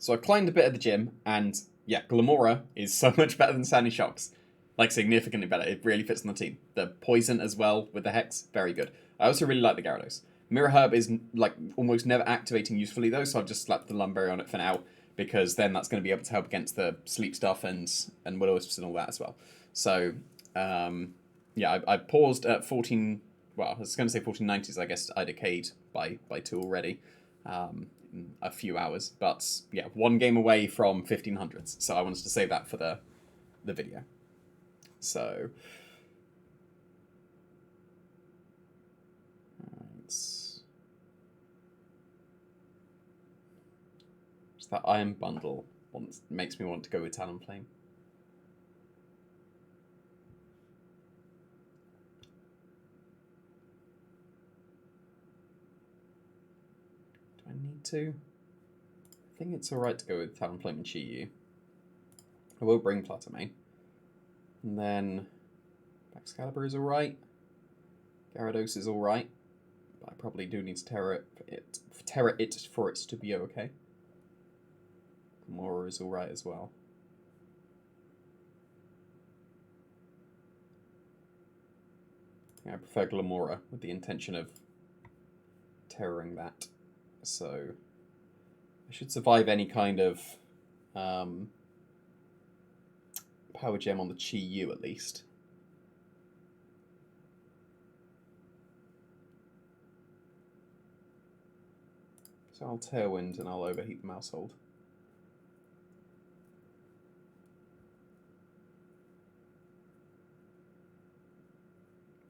So I climbed a bit at the gym, and yeah, Glamora is so much better than Sandy Shocks. Like, significantly better. It really fits on the team. The Poison as well, with the Hex, very good. I also really like the Gyarados. Mirror Herb is, like, almost never activating usefully, though, so I've just slapped the Lumberry on it for now, because then that's going to be able to help against the sleep stuff and Will-O-Wisps and all that as well. So, yeah, I paused at 14... Well, I was going to say 1490s, I guess I decayed by 2 already. In a few hours, but yeah, 1 game away from 1500s, so I wanted to say that for the video. So it's that Iron Bundle makes me want to go with Talonflame. Do I need to? I think it's alright to go with Talonflame and Chi-Yu. I will bring Platomane. And then Excalibur is alright. Gyarados is alright. But I probably do need to Terra it for it to be okay. Gamora is alright as well. I prefer Glamora with the intention of terroring that. So I should survive any kind of Power Gem on the Chi-Yu at least. So I'll Tailwind and I'll overheat the Mousehold.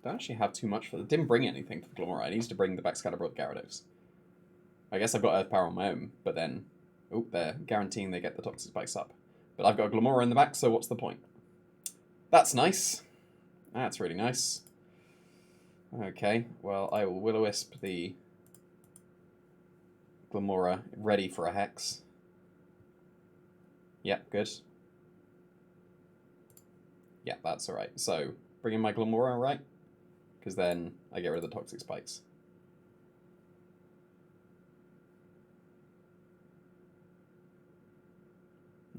Don't actually have too much for it. Didn't bring anything for the Glamora. I need to bring the Excalibur or the Gyarados. I guess I've got Earth Power on my own, but then... Oh, they're guaranteeing they get the Toxic Spikes up. But I've got a Glamora in the back, so what's the point? That's nice. That's really nice. Okay, well, I will Will-O-Wisp the Glamora ready for a Hex. Yep, good. Yeah, that's alright. So, bring in my Glamora, right? Because then I get rid of the Toxic Spikes.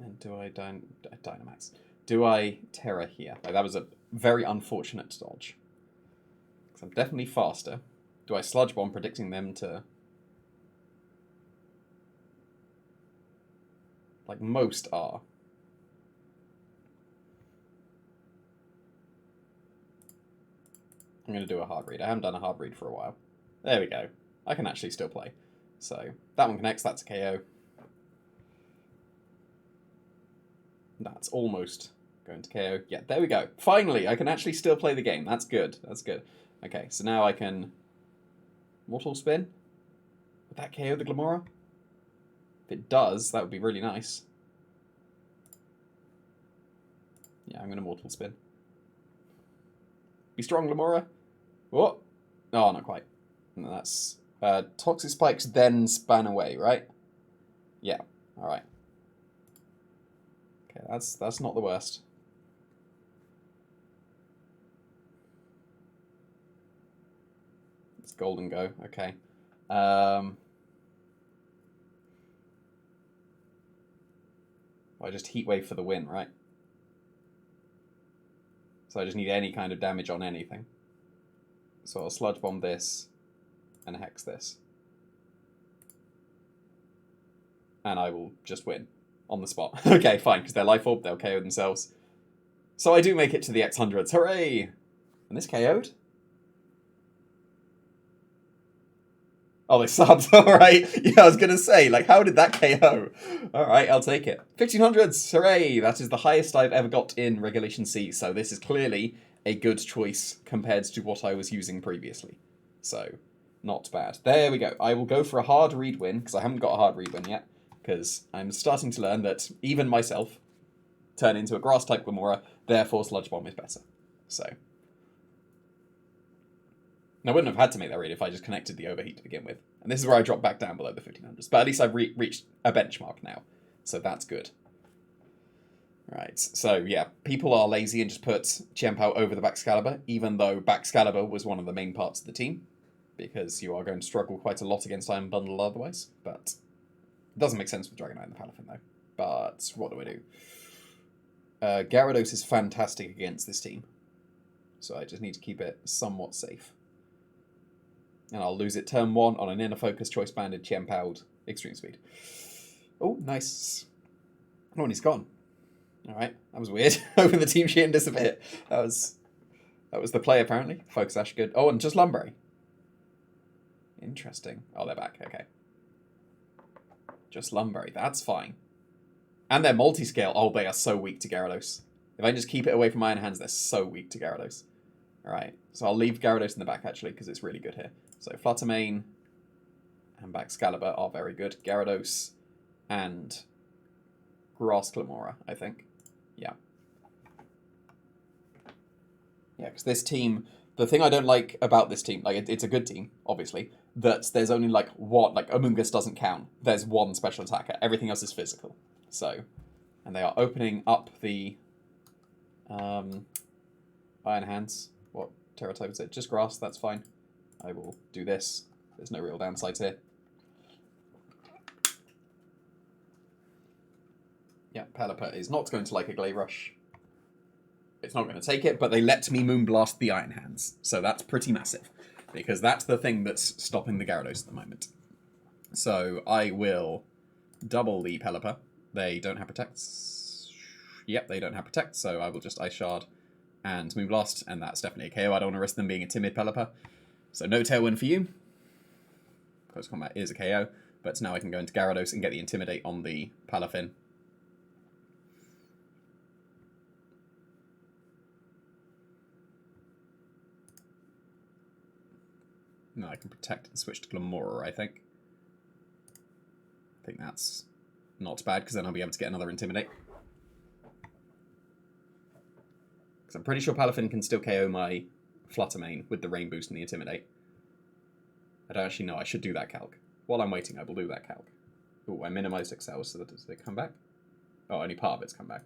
And do I Dynamax? Do I Terra here? Like, that was a very unfortunate dodge. Because I'm definitely faster. Do I Sludge Bomb, predicting them to... Like most are. I'm going to do a hard read. I haven't done a hard read for a while. There we go. I can actually still play. So, that one connects, that's a KO. That's almost going to KO. Yeah, there we go. Finally, I can actually still play the game. That's good. That's good. Okay, so now I can... Mortal Spin? Would that KO the Glamora? If it does, that would be really nice. Yeah, I'm going to Mortal Spin. Be strong, Glamora. Oh! Oh, not quite. No, that's... Toxic Spikes then span away, right? Yeah, alright. Okay, that's not the worst. It's Golden Go, okay. I just Heat Wave for the win, right? So I just need any kind of damage on anything. So I'll Sludge Bomb this and Hex this. And I will just win on the spot. Okay, fine, because they're Life Orb, they'll KO themselves. So I do make it to the X100s. Hooray! And this KO'd? Oh, they subbed. Alright. Yeah, I was going to say, like, how did that KO? Alright, I'll take it. 1500s! Hooray! That is the highest I've ever got in Regulation C, so this is clearly a good choice compared to what I was using previously. So, not bad. There we go. I will go for a hard read win, because I haven't got a hard read win yet. Because I'm starting to learn that even myself turn into a Grass-type Glamora, therefore Sludge Bomb is better. So. And I wouldn't have had to make that read if I just connected the Overheat to begin with. And this is where I drop back down below the 1500s. But at least I've reached a benchmark now. So that's good. Right, so yeah, people are lazy and just put Chien-Pao over the Baxcalibur, even though Baxcalibur was one of the main parts of the team. Because you are going to struggle quite a lot against Iron Bundle otherwise. But... It doesn't make sense with Dragonite and the Palafin, though. But what do I do? Gyarados is fantastic against this team. So I just need to keep it somewhat safe. And I'll lose it turn 1 on an Inner Focus, Choice Banded, Chien-Powered, Extreme Speed. Oh, nice. Oh, and he's gone. Alright, that was weird. Hoping the team sheet and disappear. That was the play, apparently. Focus Ash, good. Oh, and just Lumberry. Interesting. Oh, they're back. Okay. Just Lumberry. That's fine. And they're multi-scale. Oh, they are so weak to Gyarados. If I just keep it away from Iron Hands, they're so weak to Gyarados. Alright, so I'll leave Gyarados in the back, actually, because it's really good here. So Flutter Mane and Baxcalibur are very good. Gyarados and Grass Clamora, I think. Yeah. Yeah, because this team... The thing I don't like about this team, like, it's a good team, obviously, that there's only, like, one... Like, Amoonguss doesn't count. There's one special attacker. Everything else is physical. So... And they are opening up the... Iron Hands. What Terra type is it? Just Grass, that's fine. I will do this. There's no real downsides here. Yeah, Pelipper is not going to like a Glade Rush. It's not going to take it, but they let me Moonblast the Iron Hands. So that's pretty massive. Because that's the thing that's stopping the Gyarados at the moment. So I will double the Pelipper. They don't have Protect. Yep, they don't have Protect, so I will just Ice Shard and Moonblast, and that's definitely a KO. I don't want to risk them being a timid Pelipper. So no Tailwind for you. Close Combat is a KO, but now I can go into Gyarados and get the Intimidate on the Palafin. No, I can Protect and switch to Glamora, I think. I think that's not bad, because then I'll be able to get another Intimidate. Because I'm pretty sure Palafin can still KO my Flutter Mane with the Rain Boost and the Intimidate. I don't actually know. I should do that calc. While I'm waiting, I will do that calc. Oh, I minimized Excel, so that does it come back? Oh, only part of it's come back.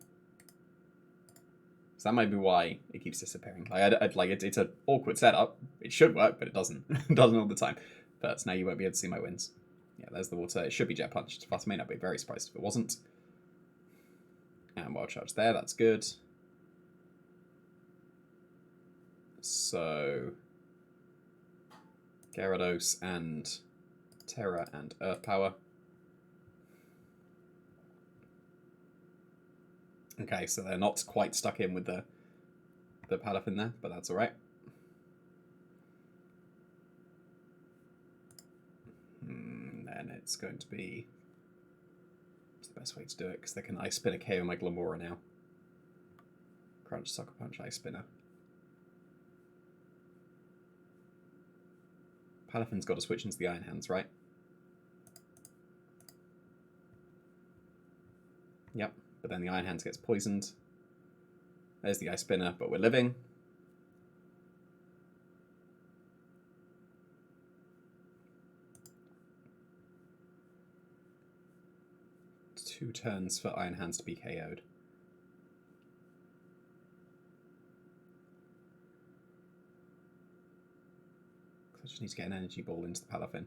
So that might be why it keeps disappearing. It's an awkward setup. It should work, but it doesn't. It doesn't all the time. But now you won't be able to see my wins. Yeah, there's the water. It should be Jet Punch. Flutter Mane, I'd be very surprised if it wasn't. And Wild Charge there. That's good. So Gyarados and Terra and Earth Power. Okay, so they're not quite stuck in with the Palafin there, but that's alright. Then it's going to be... What's the best way to do it? Because they can Ice Spinner KO my Glamora now. Crunch, Sucker Punch, Ice Spinner. Palafin's got to switch into the Iron Hands, right? Yep, but then the Iron Hands gets poisoned. There's the Ice Spinner, but we're living. Two turns for Iron Hands to be KO'd. I just need to get an Energy Ball into the Palafin.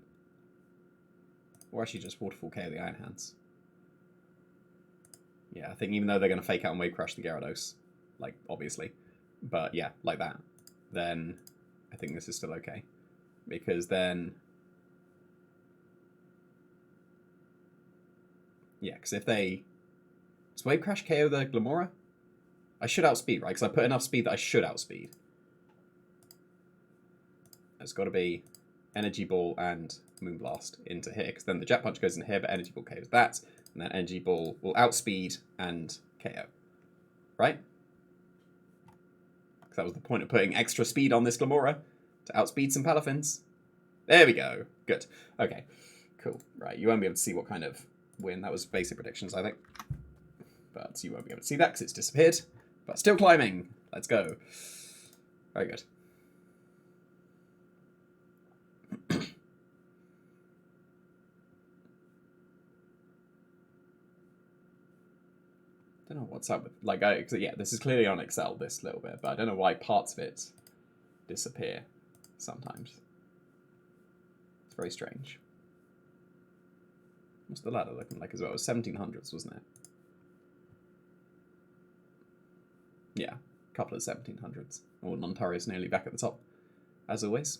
Or actually just Waterfall KO the Iron Hands. Yeah, I think even though they're going to fake out and Wave Crush the Gyarados, like, obviously, but yeah, like that, then I think this is still okay. Because then... Yeah, because if they... Does Wave Crash KO the Glamora? I should outspeed, right? Because I put enough speed that I should outspeed. It's got to be Energy Ball and Moonblast into here, because then the Jet Punch goes in here, but Energy Ball KOs that, and then Energy Ball will outspeed and KO. Right? Because that was the point of putting extra speed on this Glamora, to outspeed some Palafins. There we go. Good. Okay. Cool. Right, you won't be able to see what kind of win. That was basic predictions, I think. But you won't be able to see that because it's disappeared. But still climbing. Let's go. Very good. I don't know what's up with, like, yeah, this is clearly on Excel, this little bit, but I don't know why parts of it disappear sometimes. It's very strange. What's the ladder looking like as well? It was 1700s, wasn't it? Yeah, a couple of 1700s. Oh, Ontario's nearly back at the top, as always.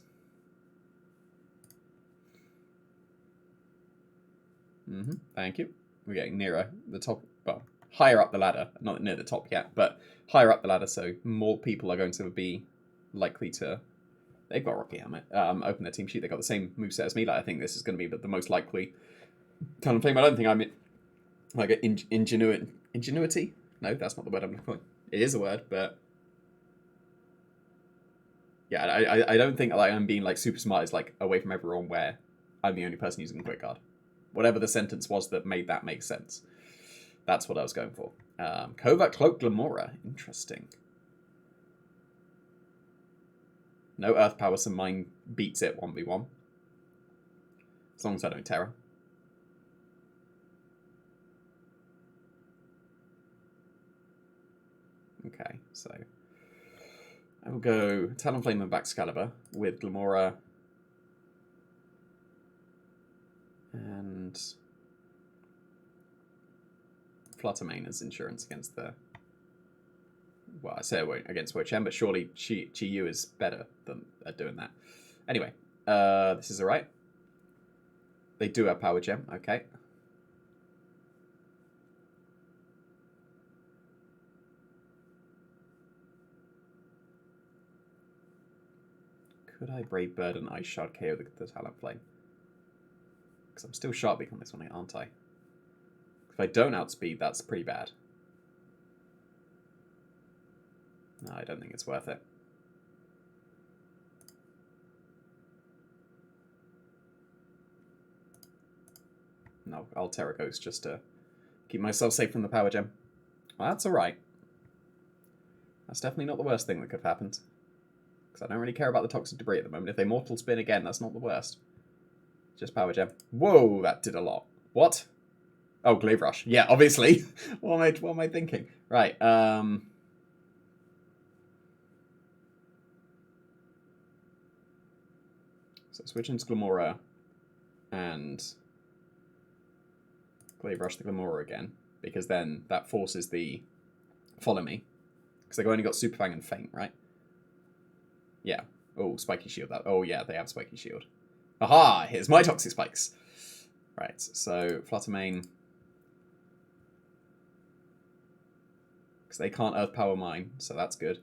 Thank you. We're getting nearer the top, well, higher up the ladder. Not near the top yet, but higher up the ladder, so more people are going to be likely to... They've got Rocky Helmet. Open their team sheet. They've got the same moveset as me. Like, I think this is going to be the most likely Talonflame. I don't think I'm... Like, ingenuity? No, that's not the word I'm looking for. It is a word, but... Yeah, I don't think like I'm being like super smart is like away from everyone where I'm the only person using the quick guard. Whatever the sentence was that made that make sense. That's what I was going for. Covert Cloak Glamora. Interesting. No Earth Power, so mine beats it 1v1. As long as I don't Terror. Okay, so... I will go Talonflame and Baxcalibur with Glamora and Fluttermane as insurance against the... Well, I say against Wochem, but surely Chi-Yu is better than at doing that. Anyway, this is alright. They do have Power Gem, okay. Could I Brave Bird and Ice Shard KO the Talonflame? Because I'm still Sharpbeak on this one, aren't I? If I don't outspeed, that's pretty bad. No, I don't think it's worth it. No, I'll Terra Ghost just to keep myself safe from the Power Gem. Well, that's alright. That's definitely not the worst thing that could have happened. Because I don't really care about the Toxic Debris at the moment. If they Mortal Spin again, that's not the worst. Just Power Gem. Whoa, that did a lot. What? Oh, Glaive Rush. Yeah, obviously. what am I thinking? Right, So switch into Glamora and Glaive Rush the Glamora again. Because then that forces the Follow Me. Because they've only got Super Fang and Feint, right? Yeah. Oh, Spiky Shield. That. Oh, yeah, they have Spiky Shield. Aha! Here's my Toxic Spikes. Right, so Fluttermane. Because they can't Earth Power mine, so that's good.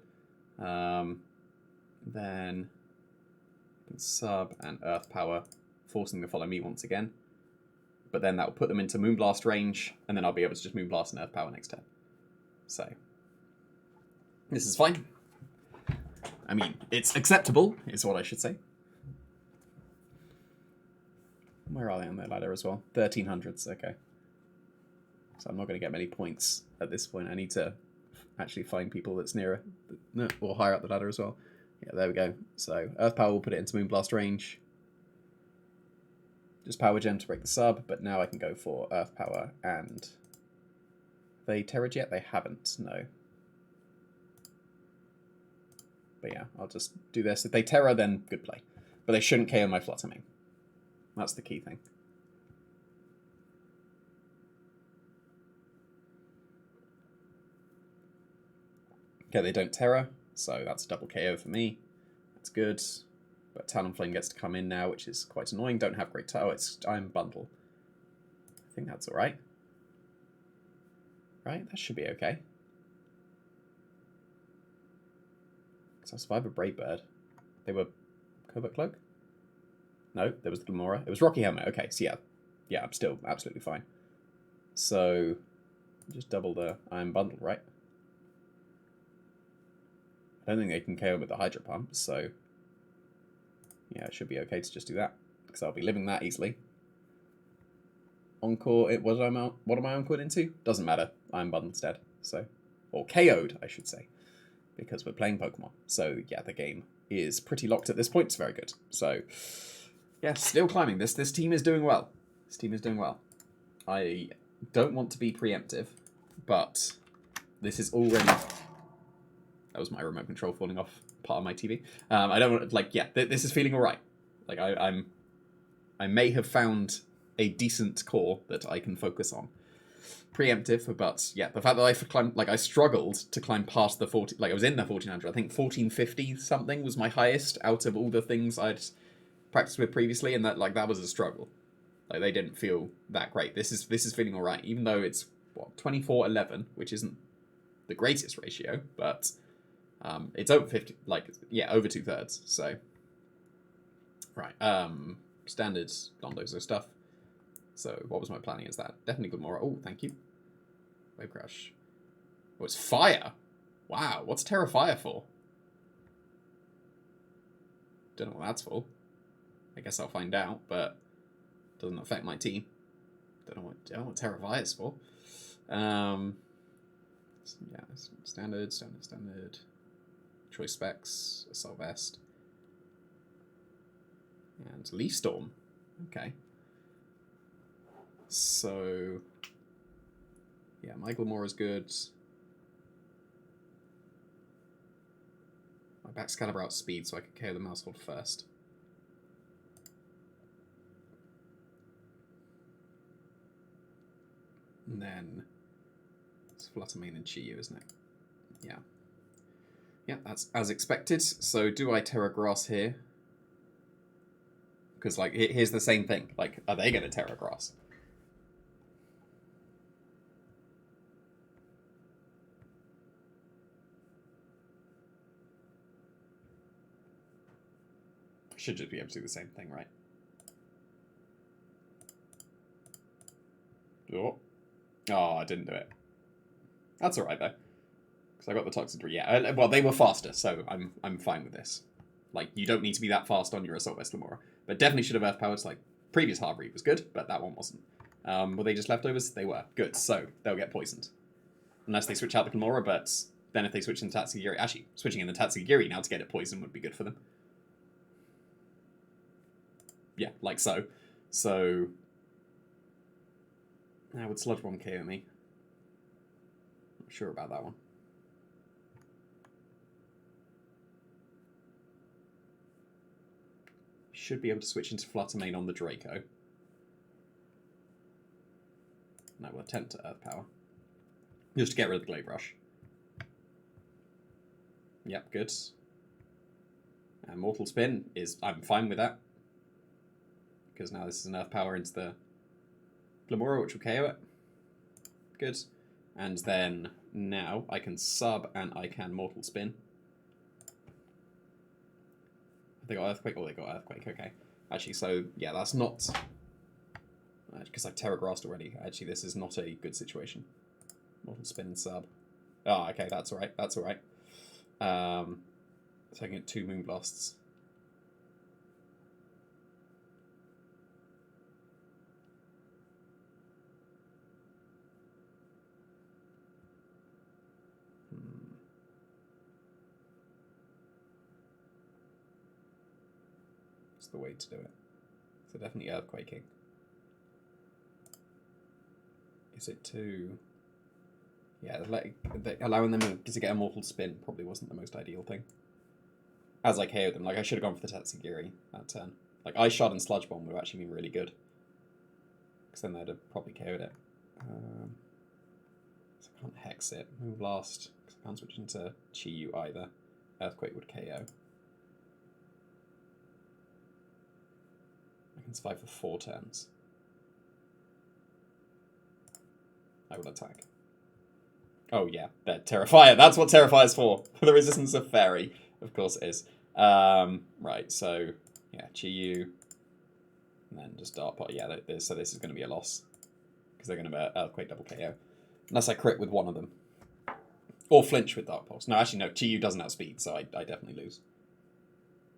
Then Sub and Earth Power, forcing the Follow Me once again. But then that will put them into Moonblast range, and then I'll be able to just Moonblast and Earth Power next turn. So, this is fine. I mean, it's acceptable, is what I should say. Where are they on their ladder as well? 1300s, okay. So I'm not going to get many points at this point. I need to actually find people that's nearer, or higher up the ladder as well. Yeah, there we go. So Earth Power will put it into Moonblast range. Just Power Gem to break the sub, but now I can go for Earth Power and... They Terra'd yet? They haven't, no. But yeah, I'll just do this. If they Terra, then good play. But they shouldn't KO my Fluttermane. That's the key thing. Okay, they don't Terra, so that's a double KO for me. That's good. But Talonflame gets to come in now, which is quite annoying. Don't have great... Oh, it's Iron Bundle. I think that's alright. Right, that should be okay. So I survived a Brave Bird. They were Covert Cloak? No, there was the Glamora. It was Rocky Helmet. Okay, so yeah. Yeah, I'm still absolutely fine. So, just double the Iron Bundle, right? I don't think they can KO with the Hydro Pump, so... Yeah, it should be okay to just do that. Because I'll be living that easily. Encore, what am I encored into? Doesn't matter. Iron Bundle's dead, so... Or KO'd, I should say. Because we're playing Pokemon. So, yeah, the game is pretty locked at this point. It's very good. So, yeah, still climbing. This team is doing well. This team is doing well. I don't want to be preemptive, but this is already... That was my remote control falling off part of my TV. I don't want to, like, yeah, this is feeling all right. Like, I may have found a decent core that I can focus on. Preemptive, but yeah, the fact that I climbed, like I struggled to climb past the 40, like I was in the 1400. I think 1450 something was my highest out of all the things I'd practiced with previously, and that was a struggle. Like they didn't feel that great. This is feeling all right, even though it's what 24-11, which isn't the greatest ratio, but it's over 50, like yeah, over 2/3. So right, standard Londozo stuff. So what was my planning? Is that definitely good more? Oh, thank you. Wave crash. Oh, it's fire. Wow, what's Terra Fire for? Don't know what that's for. I guess I'll find out, but doesn't affect my team. Don't know what Terra Fire is for. Yeah, standard. Choice specs, Assault Vest. And Leaf Storm. Okay. So, yeah, my Glamour is good. My Baxcalibur outspeed, so I can KO the Mousehold first. And then it's Fluttermane and Chi-Yu, isn't it? Yeah. Yeah, that's as expected. So do I Terra Grass here? Because, like, here's the same thing. Like, are they going to Terra Grass? Should just be able to do the same thing, right? Oh, I didn't do it. That's alright, though. Because I got the Toxic 3. Yeah, well, they were faster, so I'm fine with this. Like, you don't need to be that fast on your Assault Vest Lamora. But definitely should have Earth Powers. Like, previous Harvey was good, but that one wasn't. Were they just leftovers? They were. Good, so they'll get poisoned. Unless they switch out the Gamora, but then if they switch in the Tatsugiri... Actually, switching in the Tatsugiri now to get it poisoned would be good for them. Yeah, like so. So... Now would Sludge Bomb KO me? Not sure about that one. Should be able to switch into Fluttermane on the Draco. No, we'll attempt to Earth Power. Just to get rid of the Glade Rush. Yep, good. And Mortal Spin is... I'm fine with that. Because now this is an Earth Power into the Glamora, which will KO it. Good. And then now I can sub and I can Mortal Spin. Have they got Earthquake? Oh, they got Earthquake, okay. Actually, so, yeah, that's not... Because I've Terra Grassed already. Actually, this is not a good situation. Mortal Spin and sub. Oh, okay, that's alright, that's alright. So I can get 2 Moonblasts. It's the way to do it. So definitely Earthquaking. Is it too... Yeah, allowing them to get a Mortal Spin probably wasn't the most ideal thing. As I KO'd them, like I should have gone for the Tatsugiri that turn. Like Ice Shard and Sludge Bomb would have actually been really good. Because then they'd have probably KO'd it. So I can't Hex it. Moonblast, because I can't switch into Chi-Yu either. Earthquake would KO. I can survive for 4 turns. I will attack. Oh yeah, Terrifier. That's what Terrifier's for. For the resistance of Fairy. Of course it is. Right, so yeah, Chi-Yu. And then just Dark Pot. Yeah, so this is going to be a loss. Because they're going to be Earthquake double KO. Unless I crit with one of them. Or flinch with Dark Pulse. No, actually no, Chi-Yu doesn't outspeed, so I definitely lose.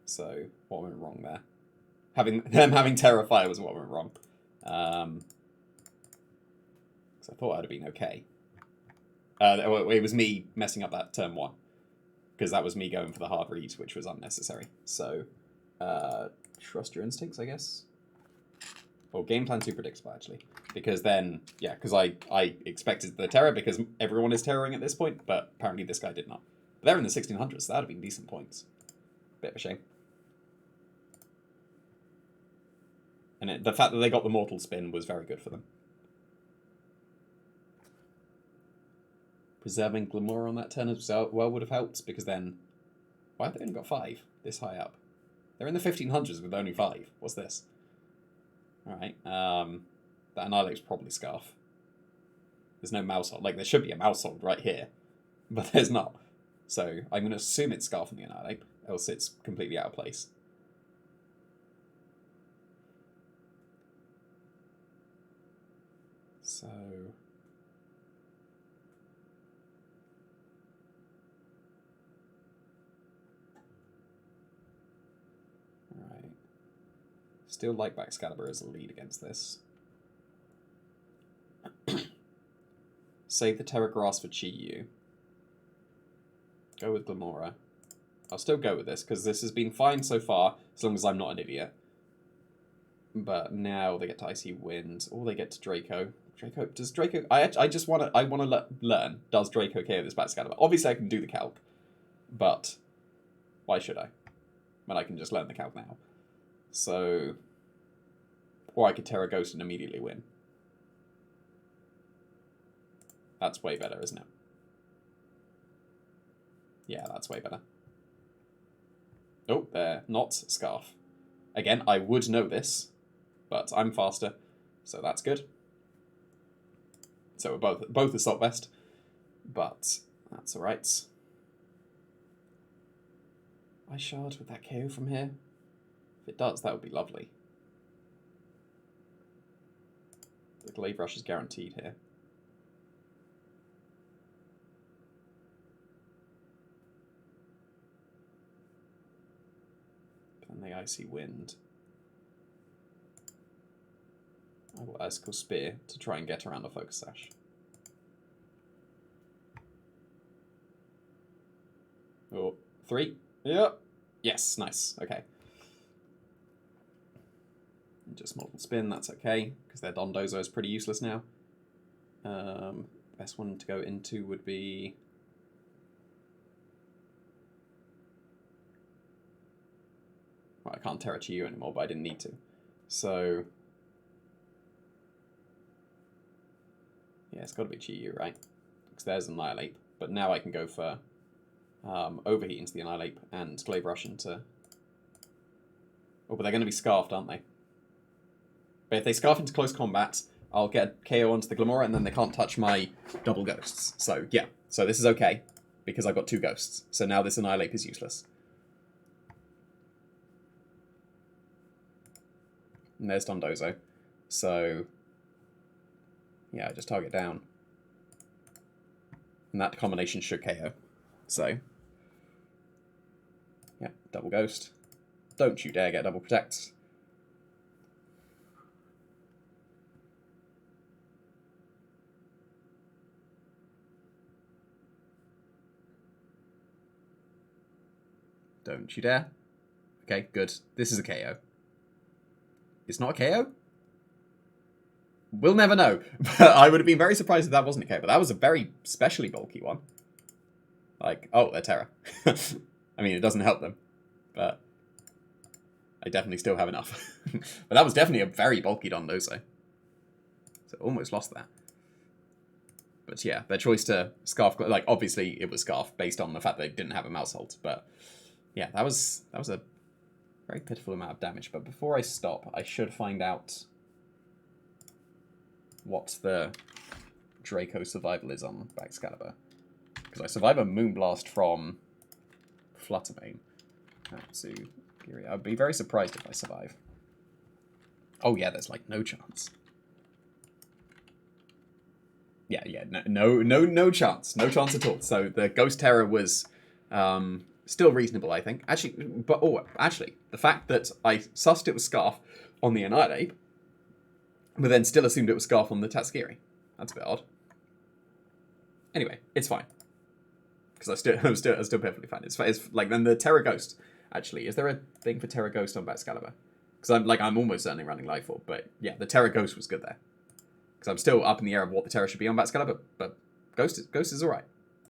So, what went wrong there? Having Terrifier was what went wrong. Because I thought I'd have been okay. It was me messing up that turn 1. Because that was me going for the hard read, which was unnecessary. So, trust your instincts, I guess. Or game plan too predictable, actually. Because then, yeah, because I expected the Terror, because everyone is terroring at this point, but apparently this guy did not. But they're in the 1600s, so that would have been decent points. Bit of a shame. And the fact that they got the Mortal Spin was very good for them. Preserving Glamora on that turn as well would have helped, because then... Why have they only got 5 this high up? They're in the 1500s with only 5. What's this? Alright, that Annihilate's probably Scarf. There's no mouse hold. Like, there should be a mouse hold right here, but there's not. So I'm going to assume it's Scarf on the Annihilate, else it's completely out of place. So... Alright. Still like Excalibur as a lead against this. Save the Terra Grass for Chi Yu. Go with Glamora. I'll still go with this, because this has been fine so far, as long as I'm not an idiot. But now they get to Icy Wind, or they get to Draco. Does Draco... I just want to learn, does Draco KO this Excalibur? Obviously I can do the calc, but why should I? When I can just learn the calc now. So... Or I could Terra Ghost and immediately win. That's way better, isn't it? Yeah, that's way better. Oh, they're not Scarf. Again, I would know this, but I'm faster, so that's good. So we're both Assault Vest, but that's alright. I shard with that KO from here? If it does, that would be lovely. The Glaive Rush is guaranteed here. And the Icy Wind. I will Icicle Spear to try and get around the Focus Sash. Oh, 3. Yep. Yes, nice. Okay. And just Mortal Spin, that's okay, because their Dondozo is pretty useless now. Best one to go into would be... Well, I can't Terra Chi Yu anymore, but I didn't need to. So... Yeah, it's got to be Chi Yu, right? Because there's Annihilate. But now I can go for Overheat into the Annihilate and Glaive Rush into... Oh, but they're going to be Scarfed, aren't they? But if they Scarf into close combat, I'll get a KO onto the Glamora, and then they can't touch my double Ghosts. So, yeah. So this is okay, because I've got 2 Ghosts. So now this Annihilate is useless. And there's Dondozo. So... Yeah, just target down. And that combination should KO. So, yeah, double Ghost. Don't you dare get double Protect. Don't you dare. Okay, good. This is a KO. It's not a KO? We'll never know. But I would have been very surprised if that wasn't a KO. But that was a very specially bulky one. Like, oh, they're Terra. I mean, it doesn't help them. But I definitely still have enough. But that was definitely a very bulky Dondozo. So almost lost that. But yeah, their choice to Scarf... Like, obviously it was Scarf based on the fact they didn't have a mouse hold. But yeah, that was a very pitiful amount of damage. But before I stop, I should find out... what the Draco survival is on Excalibur. Because I survive a Moonblast from Fluttermane. I'd be very surprised if I survive. Oh yeah, there's like no chance. Yeah, no chance. No chance at all. So the Ghost Terror was still reasonable, I think. Actually, the fact that I sussed it was Scarf on the Annihilate, but then still assumed it was Scarf on the Tatskiri. That's a bit odd. Anyway, it's fine. Because I'm still perfectly fine. It's like, then the Terra Ghost, actually. Is there a thing for Terra Ghost on Excalibur? Because I'm almost certainly running Life Orb, but yeah, the Terra Ghost was good there. Because I'm still up in the air of what the Terra should be on Excalibur, but Ghost is alright.